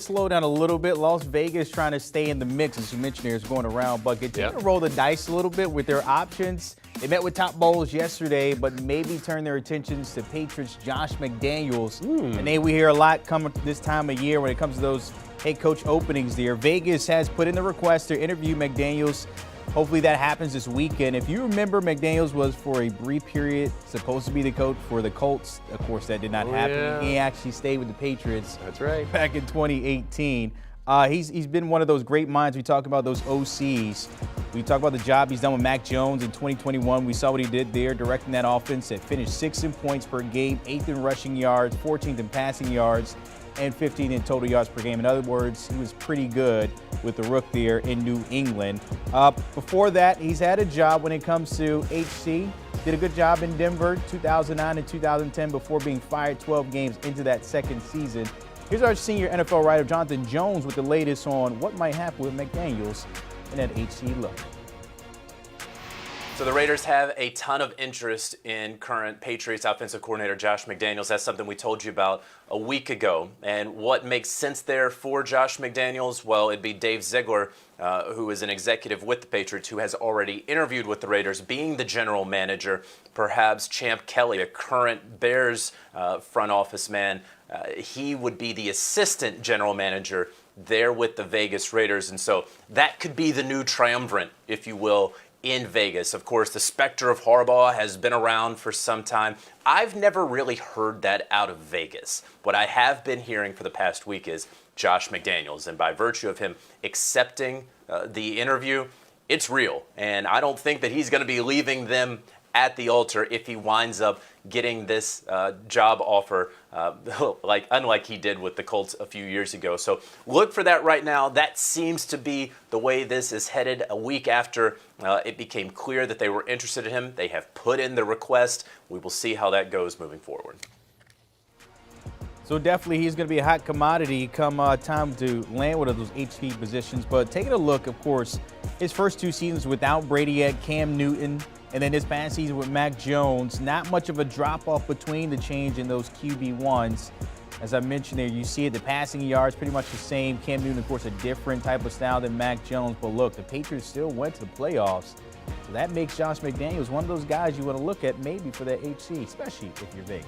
slow down a little bit. Las Vegas trying to stay in the mix, as you mentioned, there's going around, but continue to roll the dice a little bit with their options. They met with top bowls yesterday, but maybe turn their attentions to Patriots Josh McDaniels. A name we hear a lot coming this time of year when it comes to those head coach openings there. Vegas has put in the request to interview McDaniels. Hopefully that happens this weekend. If you remember, McDaniels was for a brief period supposed to be the coach for the Colts. Of course, that did not happen. Yeah. He actually stayed with the Patriots. That's right. Back in 2018. He's been one of those great minds. We talk about those OCs. We talk about the job he's done with Mac Jones in 2021. We saw what he did there, directing that offense that finished 6th in points per game, 8th in rushing yards, 14th in passing yards, and 15 in total yards per game. In other words, he was pretty good with the Rook there in New England. Before that, he's had a job when it comes to HC. Did a good job in Denver 2009 and 2010 before being fired 12 games into that second season. Here's our senior NFL writer, Jonathan Jones, with the latest on what might happen with McDaniels in that HC look. So the Raiders have a ton of interest in current Patriots offensive coordinator Josh McDaniels. That's something we told you about a week ago. And what makes sense there for Josh McDaniels? Well, it'd be Dave Ziegler, who is an executive with the Patriots, who has already interviewed with the Raiders, being the general manager. Perhaps Champ Kelly, a current Bears front office man, he would be the assistant general manager there with the Vegas Raiders. And so that could be the new triumvirate, if you will, in Vegas. Of course, the specter of Harbaugh has been around for some time. I've never really heard that out of Vegas. What I have been hearing for the past week is Josh McDaniels, and by virtue of him accepting the interview, it's real. And I don't think that he's going to be leaving them at the altar if he winds up getting this job offer unlike he did with the Colts a few years ago. So look for that right now. That seems to be the way this is headed. A week after it became clear that they were interested in him, they have put in the request. We will see how that goes moving forward. So definitely he's going to be a hot commodity come time to land one of those HV positions. But taking a look, of course, his first 2 seasons without Brady at Cam Newton, and then this past season with Mac Jones, not much of a drop-off between the change in those QB1s. As I mentioned there, you see it, the passing yards pretty much the same. Cam Newton, of course, a different type of style than Mac Jones. But look, the Patriots still went to the playoffs. So that makes Josh McDaniels one of those guys you want to look at maybe for that HC, especially if you're Vegas.